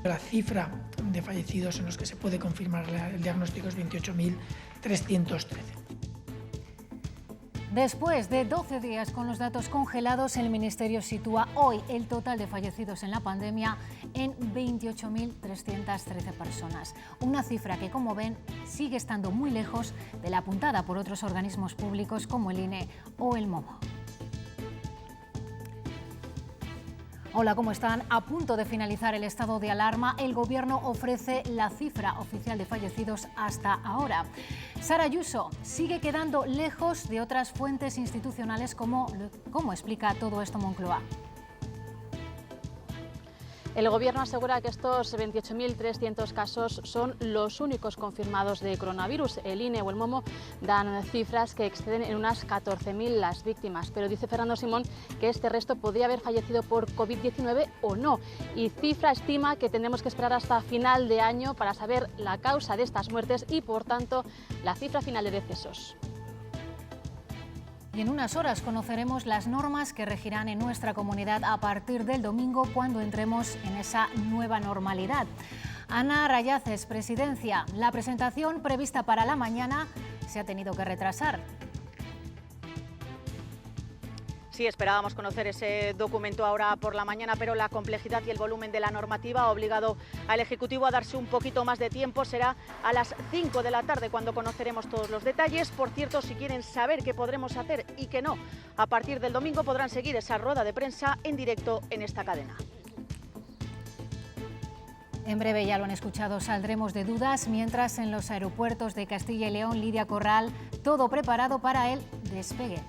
La cifra de fallecidos en los que se puede confirmar el diagnóstico es 28.313. Después de 12 días con los datos congelados, el Ministerio sitúa hoy el total de fallecidos en la pandemia en 28.313 personas. Una cifra que, como ven, sigue estando muy lejos de la apuntada por otros organismos públicos como el INE o el MOMO. Hola, ¿cómo están? A punto de finalizar el estado de alarma, el Gobierno ofrece la cifra oficial de fallecidos hasta ahora. Sara Ayuso sigue quedando lejos de otras fuentes institucionales. ¿Cómo explica todo esto Moncloa? El Gobierno asegura que estos 28.300 casos son los únicos confirmados de coronavirus. El INE o el MOMO dan cifras que exceden en unas 14.000 las víctimas, pero dice Fernando Simón que este resto podría haber fallecido por COVID-19 o no. Y Cifra estima que tendremos que esperar hasta final de año para saber la causa de estas muertes y, por tanto, la cifra final de decesos. Y en unas horas conoceremos las normas que regirán en nuestra comunidad a partir del domingo, cuando entremos en esa nueva normalidad. Ana Rayaces, presidencia. La presentación prevista para la mañana se ha tenido que retrasar. Sí, esperábamos conocer ese documento ahora por la mañana, pero la complejidad y el volumen de la normativa ha obligado al Ejecutivo a darse un poquito más de tiempo. Será a las 5 de la tarde cuando conoceremos todos los detalles. Por cierto, si quieren saber qué podremos hacer y qué no, a partir del domingo podrán seguir esa rueda de prensa en directo en esta cadena. En breve, ya lo han escuchado, saldremos de dudas, mientras en los aeropuertos de Castilla y León, Lidia Corral, todo preparado para el despegue.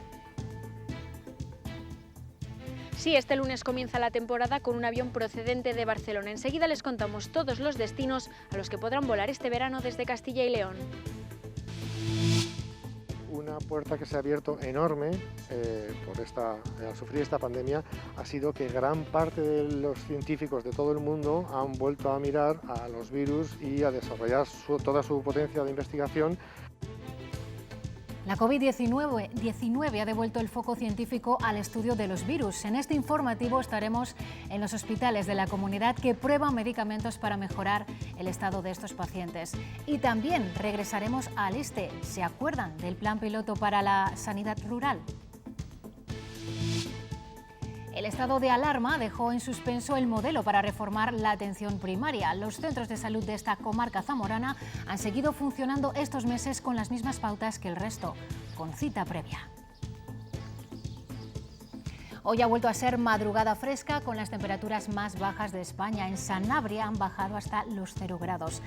Sí, este lunes comienza la temporada con un avión procedente de Barcelona. Enseguida les contamos todos los destinos a los que podrán volar este verano desde Castilla y León. Una puerta que se ha abierto enorme al sufrir esta pandemia ha sido que gran parte de los científicos de todo el mundo han vuelto a mirar a los virus y a desarrollar toda su potencia de investigación. La COVID-19 ha devuelto el foco científico al estudio de los virus. En este informativo estaremos en los hospitales de la comunidad que prueban medicamentos para mejorar el estado de estos pacientes. Y también regresaremos al este. ¿Se acuerdan del plan piloto para la sanidad rural? El estado de alarma dejó en suspenso el modelo para reformar la atención primaria. Los centros de salud de esta comarca zamorana han seguido funcionando estos meses con las mismas pautas que el resto, con cita previa. Hoy ha vuelto a ser madrugada fresca con las temperaturas más bajas de España. En Sanabria han bajado hasta los 0 grados.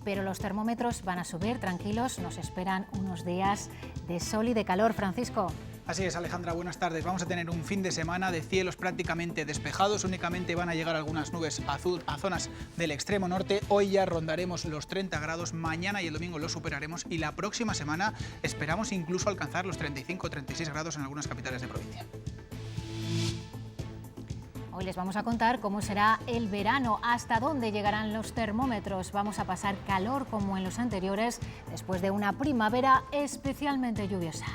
Pero los termómetros van a subir, tranquilos, nos esperan unos días de sol y de calor. Francisco. Así es, Alejandra, buenas tardes. Vamos a tener un fin de semana de cielos prácticamente despejados. Únicamente van a llegar algunas nubes a zonas del extremo norte. Hoy ya rondaremos los 30 grados, mañana y el domingo los superaremos y la próxima semana esperamos incluso alcanzar los 35 o 36 grados en algunas capitales de provincia. Hoy les vamos a contar cómo será el verano, hasta dónde llegarán los termómetros. Vamos a pasar calor como en los anteriores, después de una primavera especialmente lluviosa.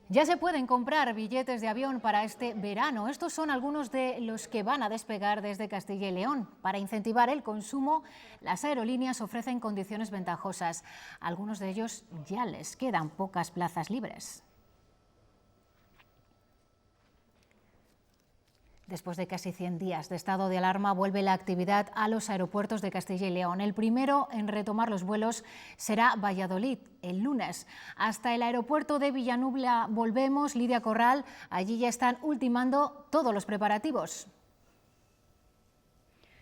Ya se pueden comprar billetes de avión para este verano. Estos son algunos de los que van a despegar desde Castilla y León. Para incentivar el consumo, las aerolíneas ofrecen condiciones ventajosas. A algunos de ellos ya les quedan pocas plazas libres. Después de casi 100 días de estado de alarma, vuelve la actividad a los aeropuertos de Castilla y León. El primero en retomar los vuelos será Valladolid, el lunes. Hasta el aeropuerto de Villanubla volvemos, Lidia Corral. Allí ya están ultimando todos los preparativos.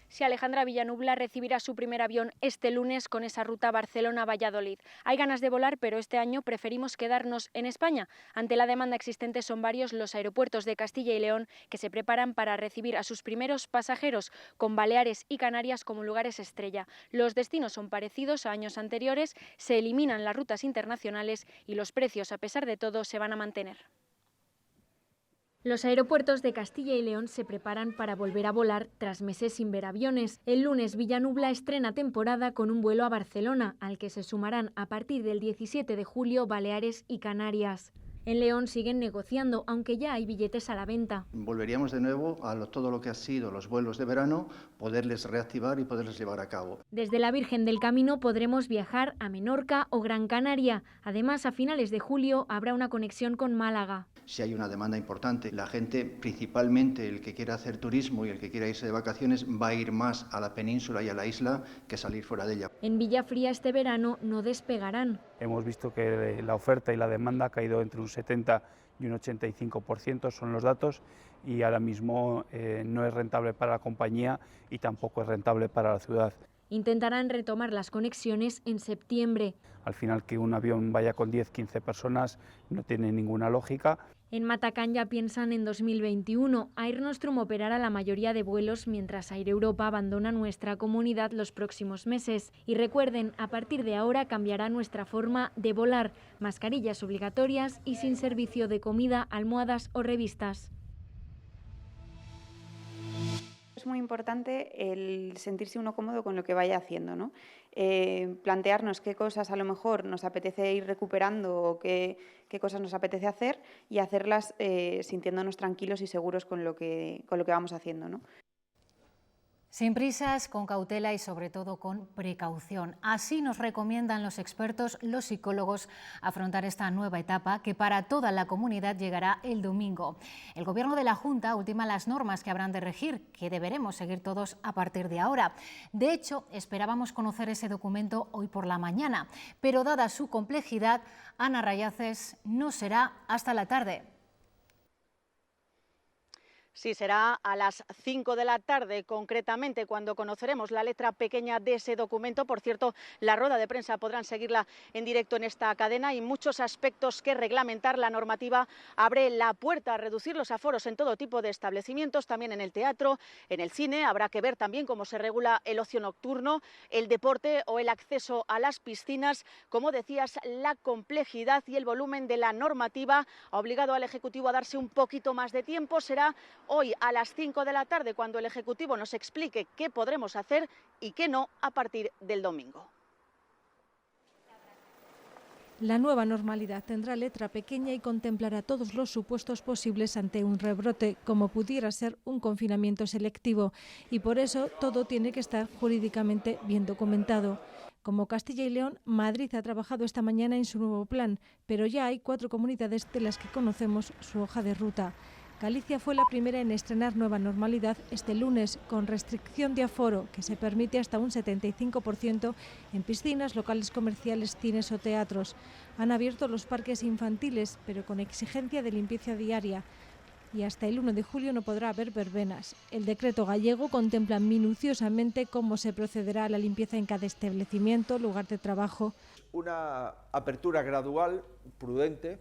Sí, Alejandra, Villanubla recibirá su primer avión este lunes con esa ruta Barcelona-Valladolid. Hay ganas de volar, pero este año preferimos quedarnos en España. Ante la demanda existente, son varios los aeropuertos de Castilla y León que se preparan para recibir a sus primeros pasajeros, con Baleares y Canarias como lugares estrella. Los destinos son parecidos a años anteriores, se eliminan las rutas internacionales y los precios, a pesar de todo, se van a mantener. Los aeropuertos de Castilla y León se preparan para volver a volar tras meses sin ver aviones. El lunes Villanubla estrena temporada con un vuelo a Barcelona, al que se sumarán a partir del 17 de julio Baleares y Canarias. En León siguen negociando, aunque ya hay billetes a la venta. Volveríamos de nuevo a todo lo que ha sido los vuelos de verano, poderles reactivar y poderles llevar a cabo. Desde la Virgen del Camino podremos viajar a Menorca o Gran Canaria. Además, a finales de julio habrá una conexión con Málaga. Si hay una demanda importante, la gente, principalmente el que quiera hacer turismo y el que quiera irse de vacaciones, va a ir más a la península y a la isla que salir fuera de ella. En Villafría este verano no despegarán. Hemos visto que la oferta y la demanda ha caído entre un 70 y un 85%, son los datos, y ahora mismo no es rentable para la compañía y tampoco es rentable para la ciudad. Intentarán retomar las conexiones en septiembre. Al final, que un avión vaya con 10-15 personas no tiene ninguna lógica. En Matacán ya piensan en 2021. Air Nostrum operará la mayoría de vuelos mientras Air Europa abandona nuestra comunidad los próximos meses. Y recuerden, a partir de ahora cambiará nuestra forma de volar. Mascarillas obligatorias y sin servicio de comida, almohadas o revistas. Es muy importante el sentirse uno cómodo con lo que vaya haciendo, ¿no? Plantearnos qué cosas a lo mejor nos apetece ir recuperando o qué cosas nos apetece hacer y hacerlas sintiéndonos tranquilos y seguros con lo que vamos haciendo, ¿no? Sin prisas, con cautela y sobre todo con precaución. Así nos recomiendan los expertos, los psicólogos, afrontar esta nueva etapa que para toda la comunidad llegará el domingo. El Gobierno de la Junta ultima las normas que habrán de regir, que deberemos seguir todos a partir de ahora. De hecho, esperábamos conocer ese documento hoy por la mañana, pero dada su complejidad, Ana Rayaces, no será hasta la tarde. Sí, será a las 5 de la tarde, concretamente, cuando conoceremos la letra pequeña de ese documento. Por cierto, la rueda de prensa podrán seguirla en directo en esta cadena. Hay muchos aspectos que reglamentar. La normativa abre la puerta a reducir los aforos en todo tipo de establecimientos, también en el teatro, en el cine. Habrá que ver también cómo se regula el ocio nocturno, el deporte o el acceso a las piscinas. Como decías, la complejidad y el volumen de la normativa ha obligado al Ejecutivo a darse un poquito más de tiempo. Será hoy a las 5 de la tarde cuando el Ejecutivo nos explique qué podremos hacer y qué no a partir del domingo. La nueva normalidad tendrá letra pequeña y contemplará todos los supuestos posibles ante un rebrote, como pudiera ser un confinamiento selectivo, y por eso todo tiene que estar jurídicamente bien documentado. Como Castilla y León, Madrid ha trabajado esta mañana en su nuevo plan, pero ya hay 4 comunidades de las que conocemos su hoja de ruta. Galicia fue la primera en estrenar nueva normalidad este lunes, con restricción de aforo, que se permite hasta un 75% en piscinas, locales comerciales, cines o teatros. Han abierto los parques infantiles, pero con exigencia de limpieza diaria. Y hasta el 1 de julio no podrá haber verbenas. El decreto gallego contempla minuciosamente cómo se procederá a la limpieza en cada establecimiento, lugar de trabajo. Una apertura gradual, prudente,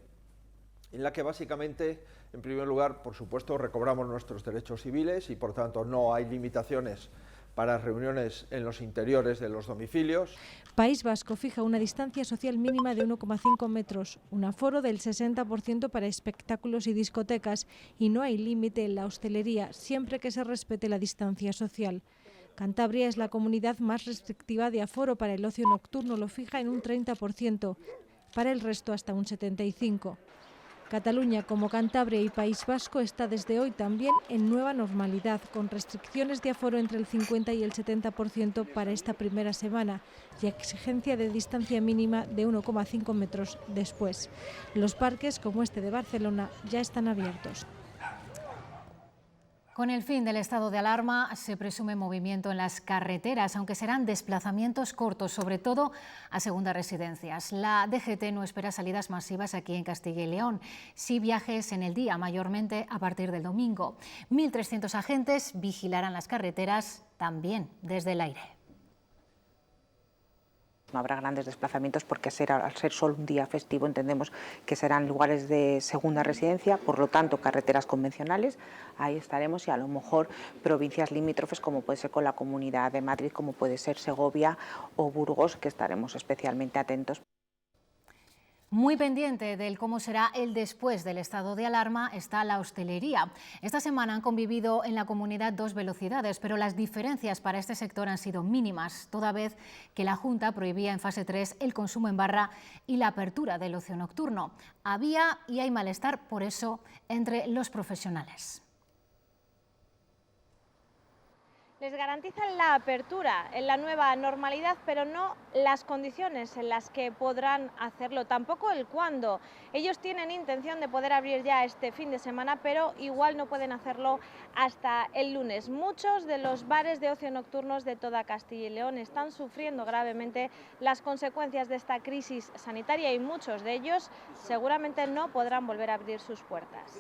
en la que básicamente, en primer lugar, por supuesto, recobramos nuestros derechos civiles y, por tanto, no hay limitaciones para reuniones en los interiores de los domicilios. País Vasco fija una distancia social mínima de 1,5 metros, un aforo del 60% para espectáculos y discotecas y no hay límite en la hostelería, siempre que se respete la distancia social. Cantabria es la comunidad más restrictiva de aforo para el ocio nocturno, lo fija en un 30%, para el resto hasta un 75%. Cataluña, como Cantabria y País Vasco, está desde hoy también en nueva normalidad, con restricciones de aforo entre el 50 y el 70% para esta primera semana y exigencia de distancia mínima de 1,5 metros después. Los parques, como este de Barcelona, ya están abiertos. Con el fin del estado de alarma se presume movimiento en las carreteras, aunque serán desplazamientos cortos, sobre todo a segundas residencias. La DGT no espera salidas masivas aquí en Castilla y León, sí viajes en el día, mayormente a partir del domingo. 1.300 agentes vigilarán las carreteras también desde el aire. No habrá grandes desplazamientos porque al ser solo un día festivo entendemos que serán lugares de segunda residencia, por lo tanto carreteras convencionales, ahí estaremos, y a lo mejor provincias limítrofes como puede ser con la Comunidad de Madrid, como puede ser Segovia o Burgos, que estaremos especialmente atentos. Muy pendiente del cómo será el después del estado de alarma está la hostelería. Esta semana han convivido en la comunidad dos velocidades, pero las diferencias para este sector han sido mínimas, toda vez que la Junta prohibía en fase 3 el consumo en barra y la apertura del ocio nocturno. Había y hay malestar por eso entre los profesionales. Les garantizan la apertura en la nueva normalidad, pero no las condiciones en las que podrán hacerlo, tampoco el cuándo. Ellos tienen intención de poder abrir ya este fin de semana, pero igual no pueden hacerlo hasta el lunes. Muchos de los bares de ocio nocturnos de toda Castilla y León están sufriendo gravemente las consecuencias de esta crisis sanitaria y muchos de ellos seguramente no podrán volver a abrir sus puertas.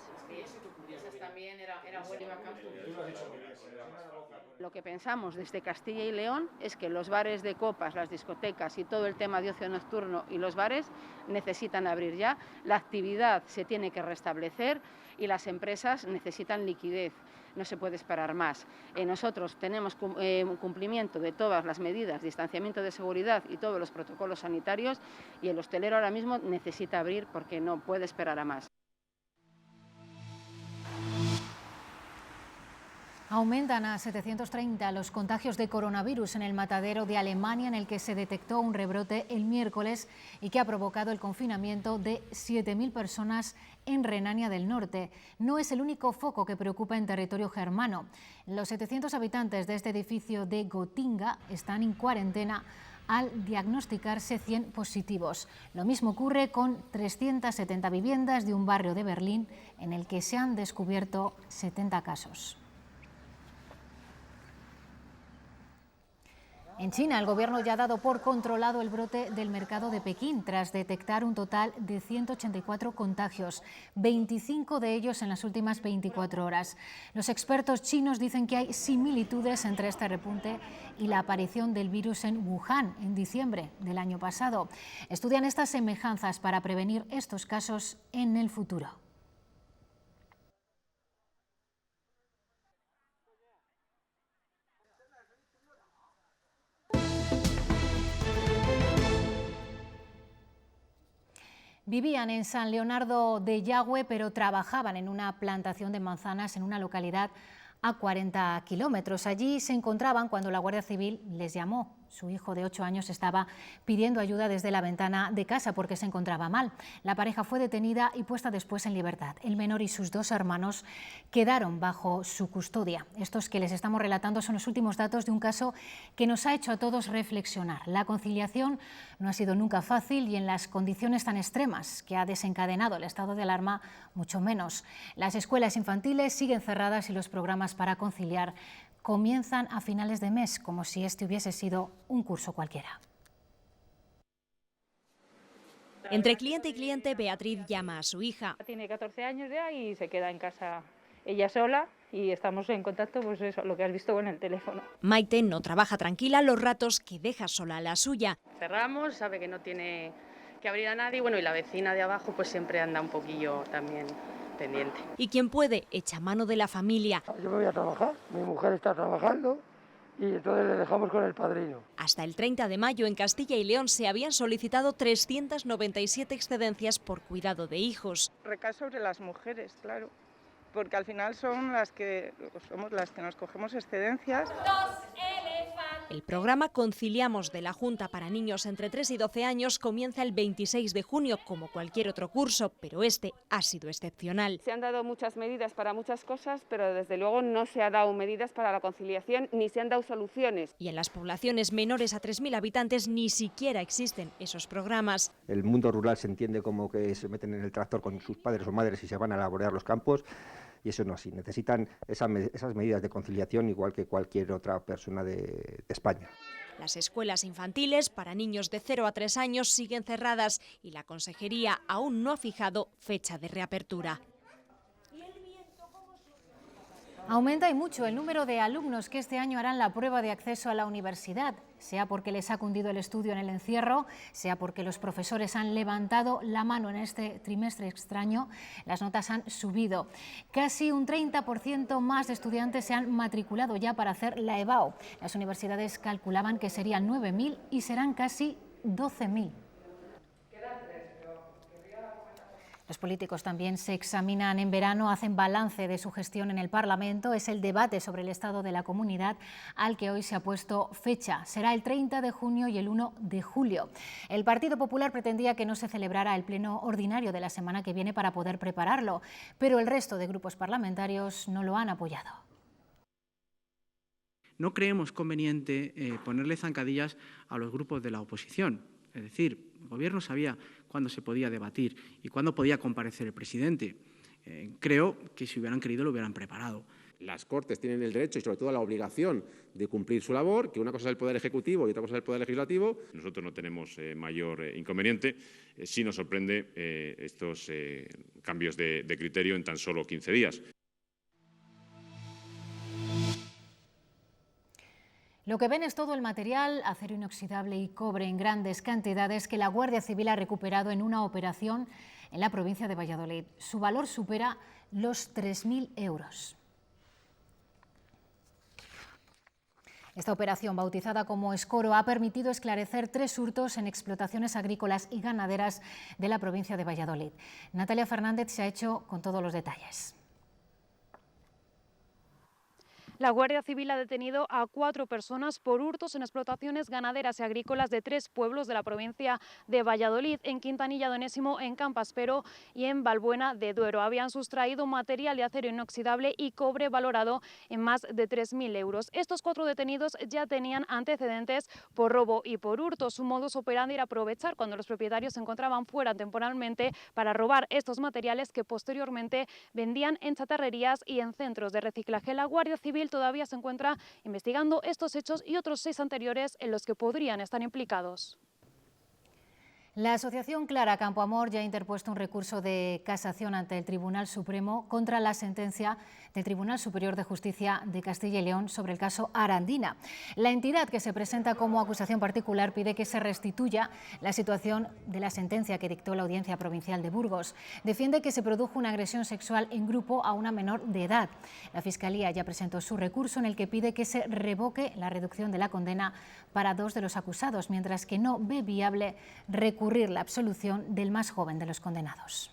Lo que pensamos desde Castilla y León es que los bares de copas, las discotecas y todo el tema de ocio nocturno y los bares necesitan abrir ya, la actividad se tiene que restablecer y las empresas necesitan liquidez, no se puede esperar más. Nosotros tenemos cumplimiento de todas las medidas, distanciamiento de seguridad y todos los protocolos sanitarios y el hostelero ahora mismo necesita abrir porque no puede esperar a más. Aumentan a 730 los contagios de coronavirus en el matadero de Alemania, en el que se detectó un rebrote el miércoles y que ha provocado el confinamiento de 7.000 personas en Renania del Norte. No es el único foco que preocupa en territorio germano. Los 700 habitantes de este edificio de Gotinga están en cuarentena al diagnosticarse 100 positivos. Lo mismo ocurre con 370 viviendas de un barrio de Berlín en el que se han descubierto 70 casos. En China, el gobierno ya ha dado por controlado el brote del mercado de Pekín tras detectar un total de 184 contagios, 25 de ellos en las últimas 24 horas. Los expertos chinos dicen que hay similitudes entre este repunte y la aparición del virus en Wuhan en diciembre del año pasado. Estudian estas semejanzas para prevenir estos casos en el futuro. Vivían en San Leonardo de Yagüe, pero trabajaban en una plantación de manzanas en una localidad a 40 kilómetros. Allí se encontraban cuando la Guardia Civil les llamó. Su hijo de 8 años estaba pidiendo ayuda desde la ventana de casa porque se encontraba mal. La pareja fue detenida y puesta después en libertad. El menor y sus 2 hermanos quedaron bajo su custodia. Estos que les estamos relatando son los últimos datos de un caso que nos ha hecho a todos reflexionar. La conciliación no ha sido nunca fácil y en las condiciones tan extremas que ha desencadenado el estado de alarma, mucho menos. Las escuelas infantiles siguen cerradas y los programas para conciliar comienzan a finales de mes, como si este hubiese sido un curso cualquiera. Entre cliente y cliente, Beatriz llama a su hija. Tiene 14 años ya y se queda en casa ella sola y estamos en contacto, pues eso, lo que has visto en el teléfono. Maite no trabaja tranquila los ratos que deja sola a la suya. Cerramos, sabe que no tiene que abrir a nadie, bueno, y la vecina de abajo pues siempre anda un poquillo también pendiente. Y quien puede, echa mano de la familia. Yo me voy a trabajar, mi mujer está trabajando y entonces le dejamos con el padrino. Hasta el 30 de mayo en Castilla y León se habían solicitado 397 excedencias por cuidado de hijos. Recae sobre las mujeres, claro, porque al final somos las que nos cogemos excedencias. El programa Conciliamos de la Junta para niños entre 3 y 12 años comienza el 26 de junio, como cualquier otro curso, pero este ha sido excepcional. Se han dado muchas medidas para muchas cosas, pero desde luego no se han dado medidas para la conciliación ni se han dado soluciones. Y en las poblaciones menores a 3.000 habitantes ni siquiera existen esos programas. El mundo rural se entiende como que se meten en el tractor con sus padres o madres y se van a laborear los campos. Y eso no es así, necesitan esas medidas de conciliación igual que cualquier otra persona de España. Las escuelas infantiles para niños de 0 a 3 años siguen cerradas y la Consejería aún no ha fijado fecha de reapertura. Aumenta y mucho el número de alumnos que este año harán la prueba de acceso a la universidad, sea porque les ha cundido el estudio en el encierro, sea porque los profesores han levantado la mano en este trimestre extraño, las notas han subido. Casi un 30% más de estudiantes se han matriculado ya para hacer la EBAU. Las universidades calculaban que serían 9.000 y serán casi 12.000. Los políticos también se examinan en verano, hacen balance de su gestión en el Parlamento. Es el debate sobre el estado de la comunidad al que hoy se ha puesto fecha. Será el 30 de junio y el 1 de julio. El Partido Popular pretendía que no se celebrara el pleno ordinario de la semana que viene para poder prepararlo, pero el resto de grupos parlamentarios no lo han apoyado. No creemos conveniente ponerle zancadillas a los grupos de la oposición. Es decir, el Gobierno sabía cuándo se podía debatir y cuándo podía comparecer el presidente. Creo que si hubieran querido lo hubieran preparado. Las Cortes tienen el derecho y sobre todo la obligación de cumplir su labor, que una cosa es el Poder Ejecutivo y otra cosa es el Poder Legislativo. Nosotros no tenemos mayor inconveniente. Sí nos sorprende estos cambios de criterio en tan solo 15 días. Lo que ven es todo el material, acero inoxidable y cobre en grandes cantidades que la Guardia Civil ha recuperado en una operación en la provincia de Valladolid. Su valor supera los 3.000 euros. Esta operación, bautizada como Escoro, ha permitido esclarecer 3 hurtos en explotaciones agrícolas y ganaderas de la provincia de Valladolid. Natalia Fernández se ha hecho con todos los detalles. La Guardia Civil ha detenido a 4 personas por hurtos en explotaciones ganaderas y agrícolas de 3 pueblos de la provincia de Valladolid, en Quintanilla de Onésimo, en Campaspero y en Valbuena de Duero. Habían sustraído material de acero inoxidable y cobre valorado en más de 3.000 euros. Estos 4 detenidos ya tenían antecedentes por robo y por hurto. Su modus operandi era aprovechar cuando los propietarios se encontraban fuera temporalmente para robar estos materiales que posteriormente vendían en chatarrerías y en centros de reciclaje. La Guardia Civil todavía se encuentra investigando estos hechos y otros 6 anteriores en los que podrían estar implicados. La asociación Clara Campoamor ya ha interpuesto un recurso de casación ante el Tribunal Supremo contra la sentencia del Tribunal Superior de Justicia de Castilla y León sobre el caso Arandina. La entidad, que se presenta como acusación particular, pide que se restituya la situación de la sentencia que dictó la Audiencia Provincial de Burgos. Defiende que se produjo una agresión sexual en grupo a una menor de edad. La Fiscalía ya presentó su recurso en el que pide que se revoque la reducción de la condena para 2 de los acusados, mientras que no ve viable recurrir la absolución del más joven de los condenados.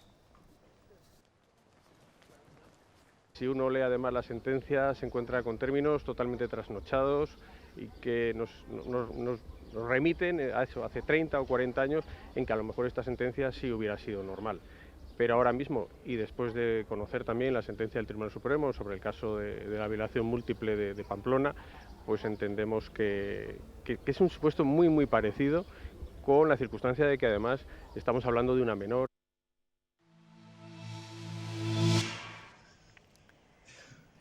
Si uno lee además la sentencia, se encuentra con términos totalmente trasnochados y que nos remiten a eso, hace 30 o 40 años, en que a lo mejor esta sentencia sí hubiera sido normal. Pero ahora mismo, y después de conocer también la sentencia del Tribunal Supremo sobre el caso de la violación múltiple de Pamplona, pues entendemos que es un supuesto muy parecido, con la circunstancia de que además estamos hablando de una menor.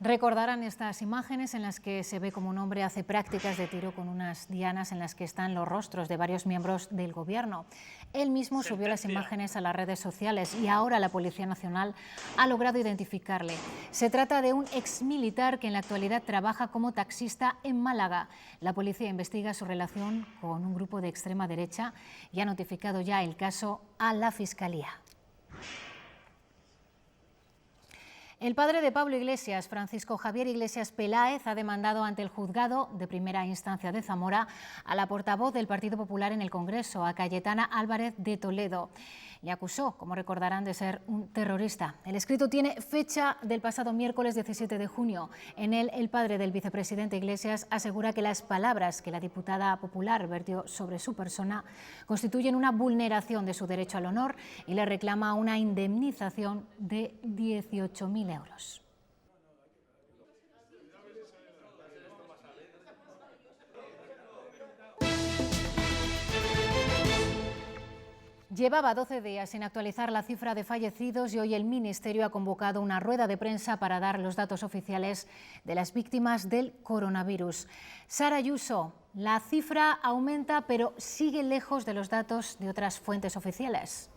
Recordarán estas imágenes en las que se ve como un hombre hace prácticas de tiro con unas dianas en las que están los rostros de varios miembros del Gobierno. Él mismo subió las imágenes a las redes sociales y ahora la Policía Nacional ha logrado identificarle. Se trata de un exmilitar que en la actualidad trabaja como taxista en Málaga. La policía investiga su relación con un grupo de extrema derecha y ha notificado ya el caso a la Fiscalía. El padre de Pablo Iglesias, Francisco Javier Iglesias Peláez, ha demandado ante el Juzgado de Primera Instancia de Zamora a la portavoz del Partido Popular en el Congreso, a Cayetana Álvarez de Toledo. Le acusó, como recordarán, de ser un terrorista. El escrito tiene fecha del pasado miércoles 17 de junio. En él, el padre del vicepresidente Iglesias asegura que las palabras que la diputada popular vertió sobre su persona constituyen una vulneración de su derecho al honor y le reclama una indemnización de 18.000 euros. Llevaba 12 días sin actualizar la cifra de fallecidos y hoy el Ministerio ha convocado una rueda de prensa para dar los datos oficiales de las víctimas del coronavirus. Sara Ayuso, la cifra aumenta pero sigue lejos de los datos de otras fuentes oficiales.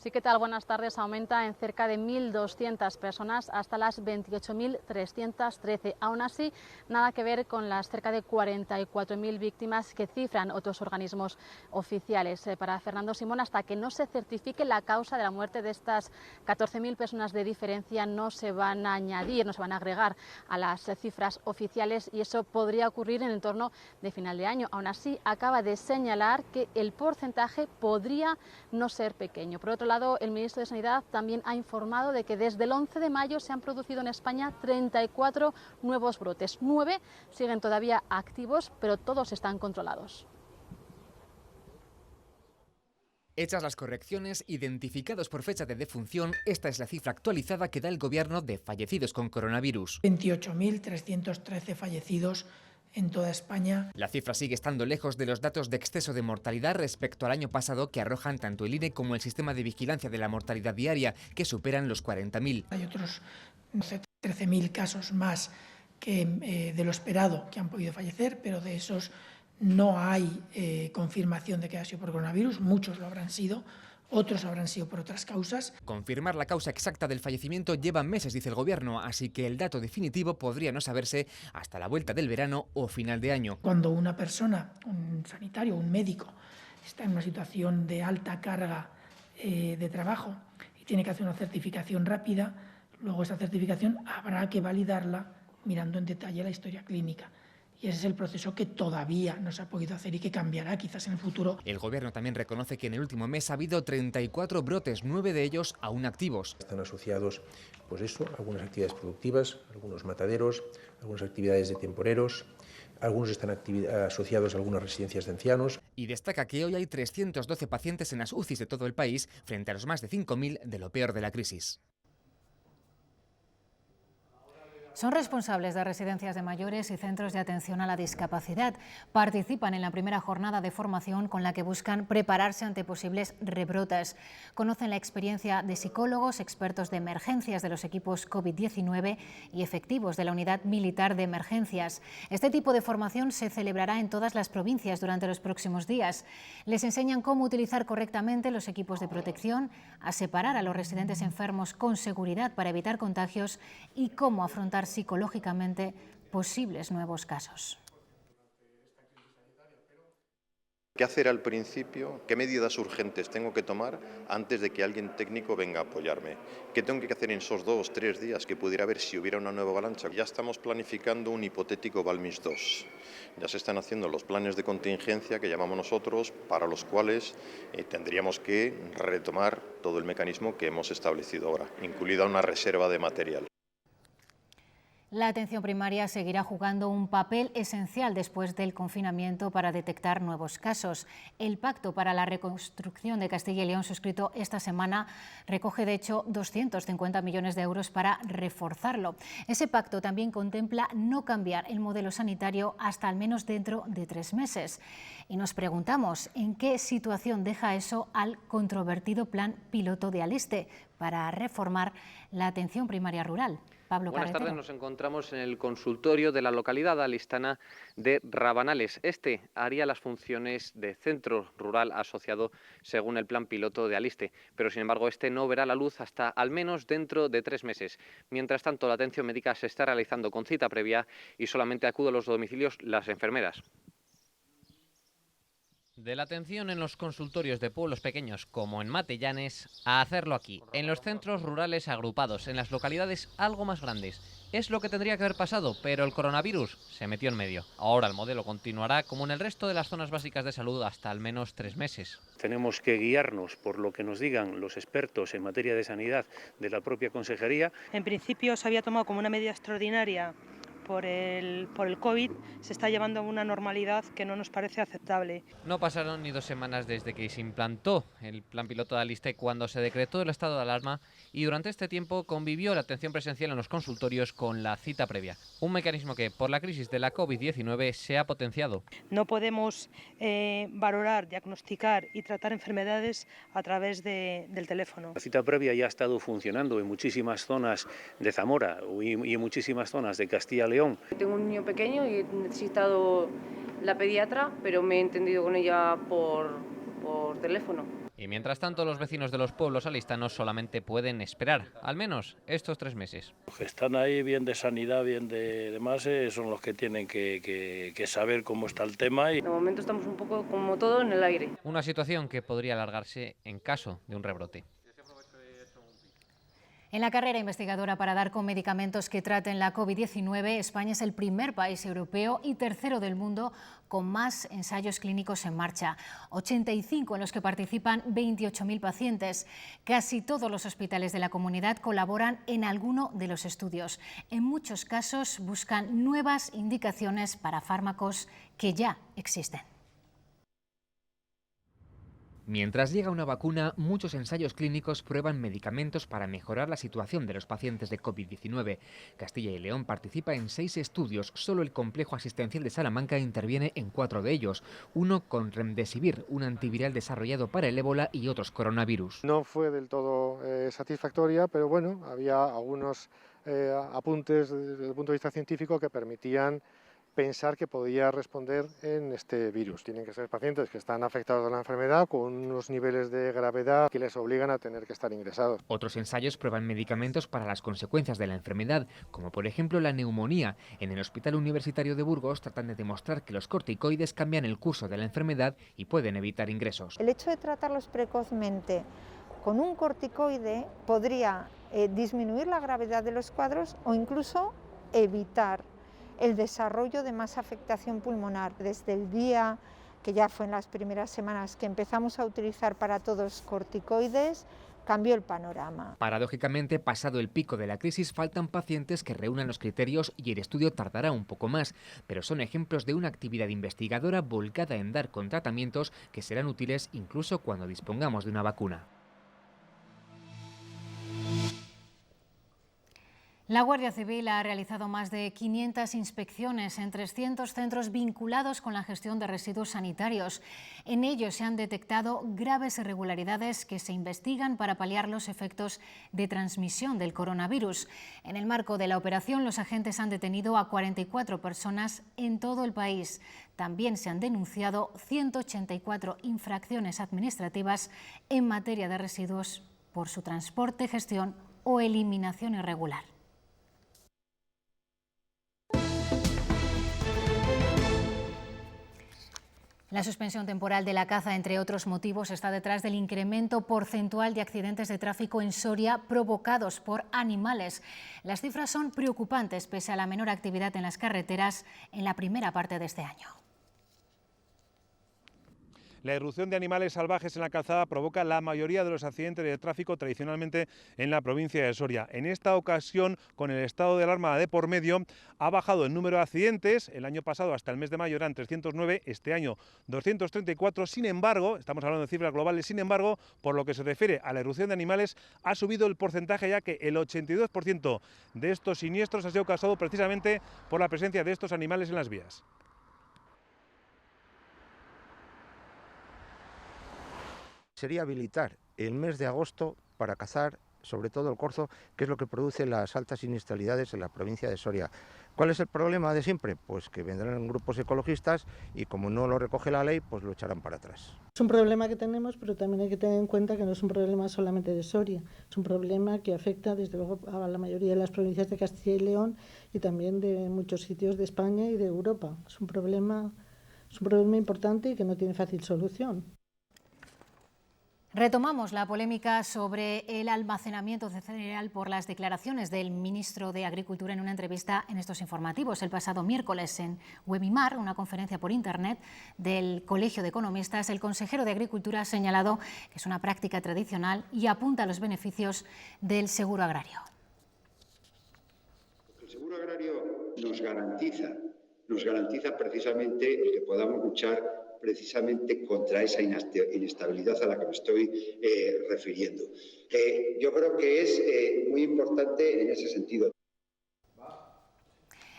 Sí, ¿qué tal? Buenas tardes. Aumenta en cerca de 1.200 personas hasta las 28.313. Aún así, nada que ver con las cerca de 44.000 víctimas que cifran otros organismos oficiales. Para Fernando Simón, hasta que no se certifique la causa de la muerte de estas 14.000 personas de diferencia, no se van a añadir, no se van a agregar a las cifras oficiales, y eso podría ocurrir en el entorno de final de año. Aún así, acaba de señalar que el porcentaje podría no ser pequeño. Por otro lado, el ministro de Sanidad también ha informado de que desde el 11 de mayo se han producido en España 34 nuevos brotes. 9 siguen todavía activos, pero todos están controlados. Hechas las correcciones, identificados por fecha de defunción, esta es la cifra actualizada que da el Gobierno de fallecidos con coronavirus. 28.313 fallecidos en toda España. La cifra sigue estando lejos de los datos de exceso de mortalidad respecto al año pasado que arrojan tanto el INE como el Sistema de Vigilancia de la Mortalidad Diaria, que superan los 40.000. Hay otros 13.000 casos más que de lo esperado que han podido fallecer, pero de esos no hay confirmación de que haya sido por coronavirus. Muchos lo habrán sido, otros habrán sido por otras causas. Confirmar la causa exacta del fallecimiento lleva meses, dice el Gobierno, así que el dato definitivo podría no saberse hasta la vuelta del verano o final de año. Cuando una persona, un sanitario, un médico, está en una situación de alta carga de trabajo y tiene que hacer una certificación rápida, luego esa certificación habrá que validarla mirando en detalle la historia clínica. Y ese es el proceso que todavía no se ha podido hacer y que cambiará quizás en el futuro. El Gobierno también reconoce que en el último mes ha habido 34 brotes, 9 de ellos aún activos. Están asociados, pues eso, algunas actividades productivas, algunos mataderos, algunas actividades de temporeros, algunos están asociados a algunas residencias de ancianos. Y destaca que hoy hay 312 pacientes en las UCIs de todo el país, frente a los más de 5.000 de lo peor de la crisis. Son responsables de residencias de mayores y centros de atención a la discapacidad. Participan en la primera jornada de formación con la que buscan prepararse ante posibles rebrotes. Conocen la experiencia de psicólogos, expertos de emergencias de los equipos COVID-19 y efectivos de la Unidad Militar de Emergencias. Este tipo de formación se celebrará en todas las provincias durante los próximos días. Les enseñan cómo utilizar correctamente los equipos de protección, a separar a los residentes enfermos con seguridad para evitar contagios y cómo afrontar psicológicamente posibles nuevos casos. ¿Qué hacer al principio? ¿Qué medidas urgentes tengo que tomar antes de que alguien técnico venga a apoyarme? ¿Qué tengo que hacer en esos 2 o 3 días que pudiera haber si hubiera una nueva avalancha? Ya estamos planificando un hipotético Balmis 2. Ya se están haciendo los planes de contingencia que llamamos nosotros, para los cuales tendríamos que retomar todo el mecanismo que hemos establecido ahora, incluida una reserva de material. La atención primaria seguirá jugando un papel esencial después del confinamiento para detectar nuevos casos. El Pacto para la Reconstrucción de Castilla y León, suscrito esta semana, recoge de hecho 250 millones de euros para reforzarlo. Ese pacto también contempla no cambiar el modelo sanitario hasta al menos dentro de 3 meses. Y nos preguntamos en qué situación deja eso al controvertido plan piloto de Aliste para reformar la atención primaria rural. Pablo Buenas Carretero. tardes, nos encontramos en el consultorio de la localidad alistana de Rabanales. Este haría las funciones de centro rural asociado según el plan piloto de Aliste, pero sin embargo este no verá la luz hasta al menos dentro de 3 meses. Mientras tanto, la atención médica se está realizando con cita previa y solamente acuden a los domicilios las enfermeras. De la atención en los consultorios de pueblos pequeños como en Matellanes a hacerlo aquí, en los centros rurales agrupados, en las localidades algo más grandes. Es lo que tendría que haber pasado, pero el coronavirus se metió en medio. Ahora el modelo continuará como en el resto de las zonas básicas de salud hasta al menos 3 meses. Tenemos que guiarnos por lo que nos digan los expertos en materia de sanidad de la propia consejería. En principio se había tomado como una medida extraordinaria por el COVID, se está llevando a una normalidad que no nos parece aceptable. No pasaron ni 2 semanas desde que se implantó el plan piloto de Aliste cuando se decretó el estado de alarma y durante este tiempo convivió la atención presencial en los consultorios con la cita previa. Un mecanismo que por la crisis de la COVID-19 se ha potenciado. No podemos valorar, diagnosticar y tratar enfermedades a través del teléfono. La cita previa ya ha estado funcionando en muchísimas zonas de Zamora y en muchísimas zonas de Castilla y León. Tengo un niño pequeño y he necesitado la pediatra, pero me he entendido con ella por teléfono. Y mientras tanto, los vecinos de los pueblos alistanos solamente pueden esperar, al menos estos 3 meses. Los que están ahí, bien de sanidad, bien de demás, son los que tienen que saber cómo está el tema. De momento estamos un poco como todo en el aire. Una situación que podría alargarse en caso de un rebrote. En la carrera investigadora para dar con medicamentos que traten la COVID-19, España es el primer país europeo y tercero del mundo con más ensayos clínicos en marcha. 85 en los que participan 28.000 pacientes. Casi todos los hospitales de la comunidad colaboran en alguno de los estudios. En muchos casos buscan nuevas indicaciones para fármacos que ya existen. Mientras llega una vacuna, muchos ensayos clínicos prueban medicamentos para mejorar la situación de los pacientes de COVID-19. Castilla y León participa en 6 estudios. Solo el complejo asistencial de Salamanca interviene en 4 de ellos. Uno con Remdesivir, un antiviral desarrollado para el ébola y otros coronavirus. No fue del todo satisfactoria, pero bueno, había algunos apuntes desde el punto de vista científico que permitían pensar que podía responder en este virus. Tienen que ser pacientes que están afectados de la enfermedad con unos niveles de gravedad que les obligan a tener que estar ingresados. Otros ensayos prueban medicamentos para las consecuencias de la enfermedad, como por ejemplo la neumonía. En el Hospital Universitario de Burgos tratan de demostrar que los corticoides cambian el curso de la enfermedad y pueden evitar ingresos. El hecho de tratarlos precozmente con un corticoide podría disminuir la gravedad de los cuadros o incluso evitar el desarrollo de más afectación pulmonar. Desde el día que ya fue en las primeras semanas que empezamos a utilizar para todos corticoides, cambió el panorama. Paradójicamente, pasado el pico de la crisis, faltan pacientes que reúnan los criterios y el estudio tardará un poco más, pero son ejemplos de una actividad investigadora volcada en dar con tratamientos que serán útiles incluso cuando dispongamos de una vacuna. La Guardia Civil ha realizado más de 500 inspecciones en 300 centros vinculados con la gestión de residuos sanitarios. En ellos se han detectado graves irregularidades que se investigan para paliar los efectos de transmisión del coronavirus. En el marco de la operación, los agentes han detenido a 44 personas en todo el país. También se han denunciado 184 infracciones administrativas en materia de residuos por su transporte, gestión o eliminación irregular. La suspensión temporal de la caza, entre otros motivos, está detrás del incremento porcentual de accidentes de tráfico en Soria provocados por animales. Las cifras son preocupantes pese a la menor actividad en las carreteras en la primera parte de este año. La irrupción de animales salvajes en la calzada provoca la mayoría de los accidentes de tráfico tradicionalmente en la provincia de Soria. En esta ocasión, con el estado de alarma de por medio, ha bajado el número de accidentes. El año pasado, hasta el mes de mayo, eran 309, este año 234. Sin embargo, estamos hablando de cifras globales, sin embargo, por lo que se refiere a la irrupción de animales, ha subido el porcentaje, ya que el 82% de estos siniestros ha sido causado precisamente por la presencia de estos animales en las vías. Sería habilitar el mes de agosto para cazar, sobre todo el corzo, que es lo que produce las altas siniestralidades en la provincia de Soria. ¿Cuál es el problema de siempre? Pues que vendrán grupos ecologistas y como no lo recoge la ley, pues lo echarán para atrás. Es un problema que tenemos, pero también hay que tener en cuenta que no es un problema solamente de Soria, es un problema que afecta desde luego a la mayoría de las provincias de Castilla y León y también de muchos sitios de España y de Europa. Es un problema importante y que no tiene fácil solución. Retomamos la polémica sobre el almacenamiento de cereal por las declaraciones del ministro de Agricultura en una entrevista en estos informativos. El pasado miércoles en Webimar, una conferencia por internet del Colegio de Economistas, el consejero de Agricultura ha señalado que es una práctica tradicional y apunta a los beneficios del seguro agrario. El seguro agrario nos garantiza precisamente el que podamos luchar precisamente contra esa inestabilidad a la que me estoy refiriendo. Yo creo que es muy importante en ese sentido.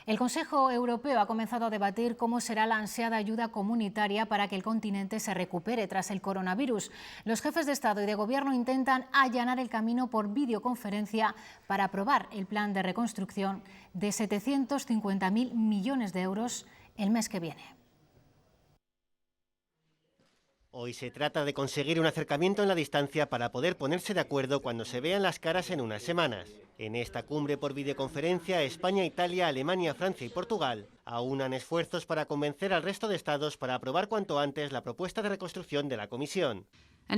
El Consejo Europeo ha comenzado a debatir cómo será la ansiada ayuda comunitaria para que el continente se recupere tras el coronavirus. Los jefes de Estado y de Gobierno intentan allanar el camino por videoconferencia para aprobar el plan de reconstrucción de 750.000 millones de euros el mes que viene. Hoy se trata de conseguir un acercamiento en la distancia para poder ponerse de acuerdo cuando se vean las caras en unas semanas. En esta cumbre por videoconferencia, España, Italia, Alemania, Francia y Portugal aunan esfuerzos para convencer al resto de estados para aprobar cuanto antes la propuesta de reconstrucción de la Comisión. No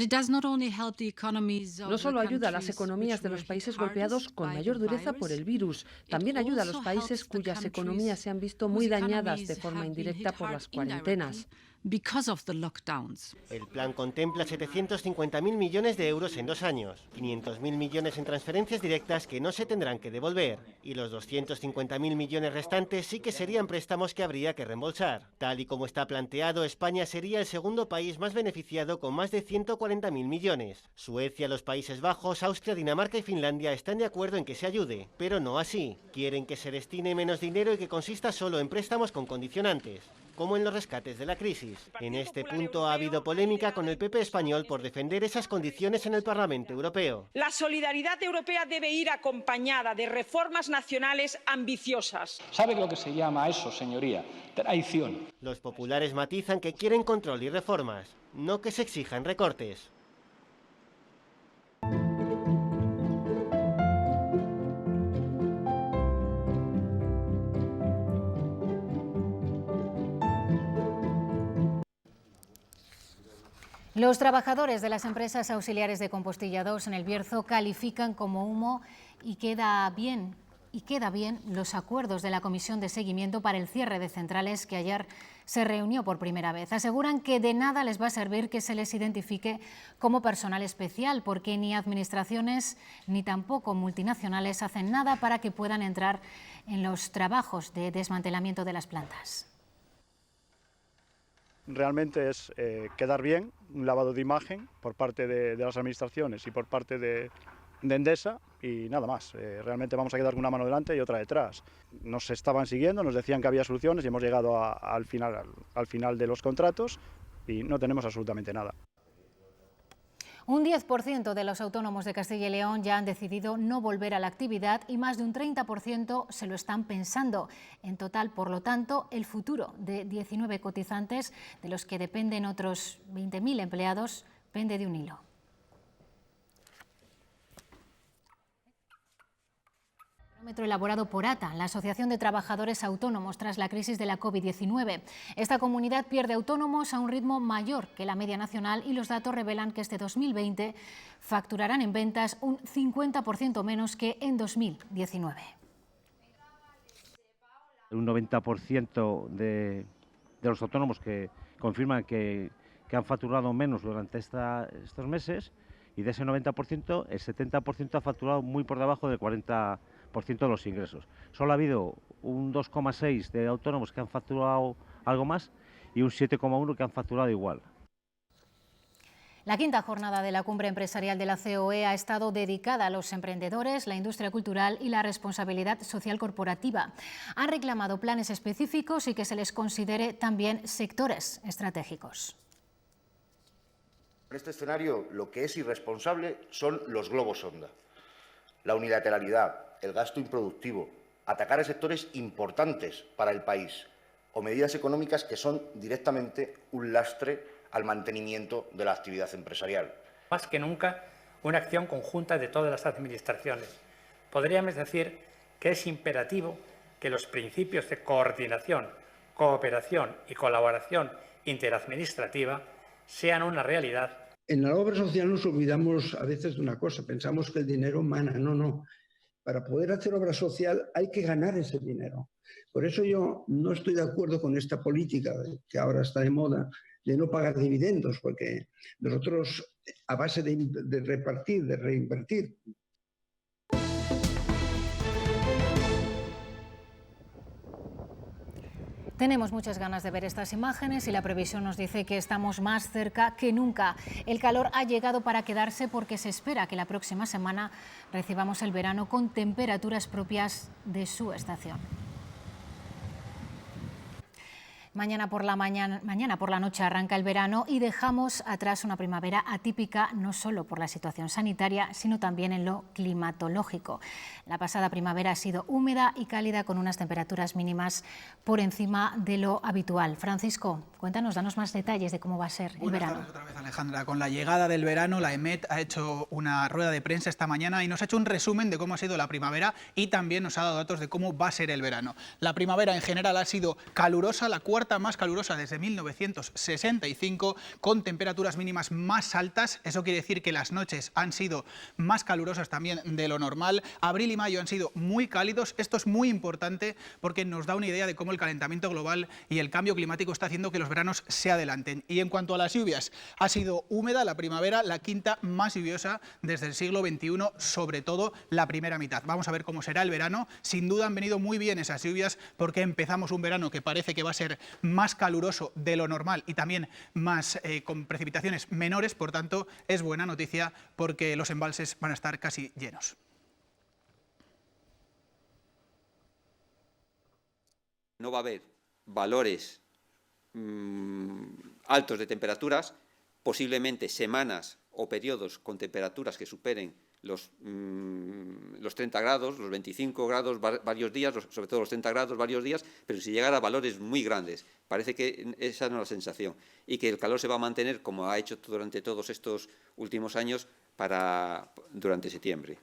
solo ayuda a las economías de los países golpeados con mayor dureza por el virus, también ayuda a los países cuyas economías se han visto muy dañadas de forma indirecta por las cuarentenas. El plan contempla 750.000 millones de euros en 2 años, 500.000 millones en transferencias directas que no se tendrán que devolver, y los 250.000 millones restantes sí que serían préstamos que habría que reembolsar. Tal y como está planteado, España sería el segundo país más beneficiado con más de 140.000 millones. Suecia, los Países Bajos, Austria, Dinamarca y Finlandia están de acuerdo en que se ayude, pero no así. Quieren que se destine menos dinero y que consista solo en préstamos con condicionantes, como en los rescates de la crisis. En este punto ha habido polémica con el PP español por defender esas condiciones en el Parlamento Europeo. La solidaridad europea debe ir acompañada de reformas nacionales ambiciosas. ¿Sabe lo que se llama eso, señoría? Traición. Los populares matizan que quieren control y reformas, no que se exijan recortes. Los trabajadores de las empresas auxiliares de Compostilla 2 en El Bierzo califican como humo y queda bien los acuerdos de la Comisión de Seguimiento para el cierre de centrales que ayer se reunió por primera vez. Aseguran que de nada les va a servir que se les identifique como personal especial, porque ni administraciones ni tampoco multinacionales hacen nada para que puedan entrar en los trabajos de desmantelamiento de las plantas. Realmente es quedar bien, un lavado de imagen por parte de las administraciones y por parte de Endesa y nada más. Realmente vamos a quedar con una mano delante y otra detrás. Nos estaban siguiendo, nos decían que había soluciones y hemos llegado al final de los contratos y no tenemos absolutamente nada. Un 10% de los autónomos de Castilla y León ya han decidido no volver a la actividad y más de un 30% se lo están pensando. En total, por lo tanto, el futuro de 19 cotizantes, de los que dependen otros 20.000 empleados, pende de un hilo. Elaborado por ATA, la Asociación de Trabajadores Autónomos, tras la crisis de la COVID-19. Esta comunidad pierde autónomos a un ritmo mayor que la media nacional y los datos revelan que este 2020 facturarán en ventas un 50% menos que en 2019. Un 90% de los autónomos que confirman que han facturado menos durante estos meses, y de ese 90%, el 70% ha facturado muy por debajo del 40% de los ingresos. Solo ha habido un 2,6% de autónomos que han facturado algo más y un 7,1% que han facturado igual. La quinta jornada de la cumbre empresarial de la COE ha estado dedicada a los emprendedores, la industria cultural y la responsabilidad social corporativa. Han reclamado planes específicos y que se les considere también sectores estratégicos. En este escenario, lo que es irresponsable son los globos sonda, la unilateralidad, el gasto improductivo, atacar a sectores importantes para el país o medidas económicas que son directamente un lastre al mantenimiento de la actividad empresarial. Más que nunca, una acción conjunta de todas las administraciones. Podríamos decir que es imperativo que los principios de coordinación, cooperación y colaboración interadministrativa sean una realidad. En la obra social nos olvidamos a veces de una cosa, pensamos que el dinero mana, no. Para poder hacer obra social hay que ganar ese dinero. Por eso yo no estoy de acuerdo con esta política que ahora está de moda de no pagar dividendos, porque nosotros a base de repartir, de reinvertir. Tenemos muchas ganas de ver estas imágenes y la previsión nos dice que estamos más cerca que nunca. El calor ha llegado para quedarse porque se espera que la próxima semana recibamos el verano con temperaturas propias de su estación. Mañana por la noche arranca el verano y dejamos atrás una primavera atípica no solo por la situación sanitaria, sino también en lo climatológico. La pasada primavera ha sido húmeda y cálida con unas temperaturas mínimas por encima de lo habitual. Francisco, cuéntanos, danos más detalles de cómo va a ser el verano. Buenas tardes otra vez, Alejandra. Con la llegada del verano, la EMET ha hecho una rueda de prensa esta mañana y nos ha hecho un resumen de cómo ha sido la primavera y también nos ha dado datos de cómo va a ser el verano. La primavera en general ha sido calurosa, la cuarta más calurosa desde 1965, con temperaturas mínimas más altas. Eso quiere decir que las noches han sido más calurosas también de lo normal. Abril y mayo han sido muy cálidos. Esto es muy importante porque nos da una idea de cómo el calentamiento global y el cambio climático está haciendo que los veranos se adelanten. Y en cuanto a las lluvias, ha sido húmeda la primavera, la quinta más lluviosa desde el siglo XXI, sobre todo la primera mitad. Vamos a ver cómo será el verano. Sin duda han venido muy bien esas lluvias porque empezamos un verano que parece que va a ser más caluroso de lo normal y también más con precipitaciones menores. Por tanto, es buena noticia porque los embalses van a estar casi llenos. No va a haber valores altos de temperaturas, posiblemente semanas o periodos con temperaturas que superen los 30 grados, los 25 grados varios días, sobre todo los 30 grados varios días, pero si llegara a valores muy grandes. Parece que esa no es la sensación y que el calor se va a mantener como ha hecho durante todos estos últimos años durante septiembre.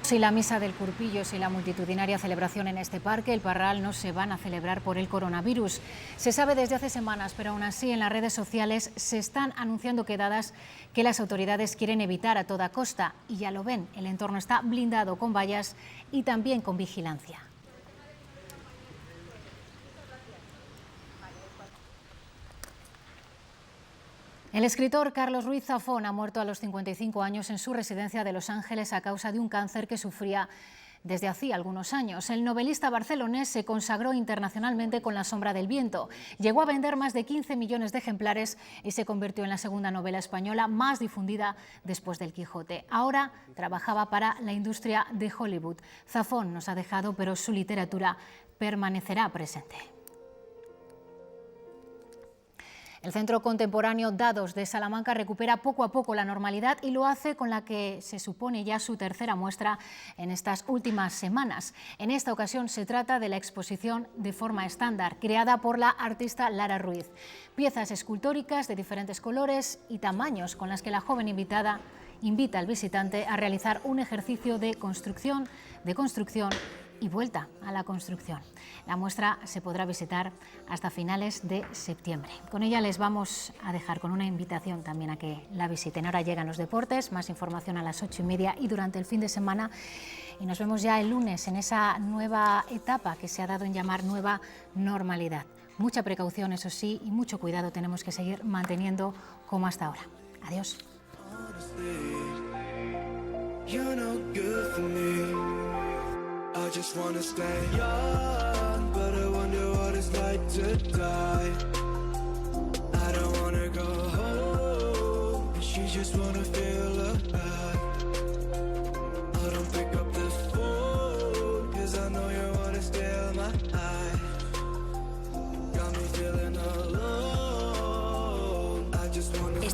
Si la misa del Curpillos y la multitudinaria celebración en este parque, el Parral, no se van a celebrar por el coronavirus. Se sabe desde hace semanas, pero aún así en las redes sociales se están anunciando quedadas que las autoridades quieren evitar a toda costa. Y ya lo ven, el entorno está blindado con vallas y también con vigilancia. El escritor Carlos Ruiz Zafón ha muerto a los 55 años en su residencia de Los Ángeles a causa de un cáncer que sufría desde hacía algunos años. El novelista barcelonés se consagró internacionalmente con La sombra del viento. Llegó a vender más de 15 millones de ejemplares y se convirtió en la segunda novela española más difundida después del Quijote. Ahora trabajaba para la industria de Hollywood. Zafón nos ha dejado, pero su literatura permanecerá presente. El Centro Contemporáneo Dados de Salamanca recupera poco a poco la normalidad y lo hace con la que se supone ya su tercera muestra en estas últimas semanas. En esta ocasión se trata de la exposición de forma estándar, creada por la artista Lara Ruiz. Piezas escultóricas de diferentes colores y tamaños con las que la joven invitada invita al visitante a realizar un ejercicio de construcción y vuelta a la construcción. La muestra se podrá visitar hasta finales de septiembre. Con ella les vamos a dejar con una invitación también a que la visiten. Ahora llegan los deportes, más información a las 8:30 y durante el fin de semana. Y nos vemos ya el lunes en esa nueva etapa que se ha dado en llamar nueva normalidad. Mucha precaución, eso sí, y mucho cuidado tenemos que seguir manteniendo como hasta ahora. Adiós. I just wanna stay young, but I wonder what it's like to die. I don't wanna go home, she just wanna feel alive.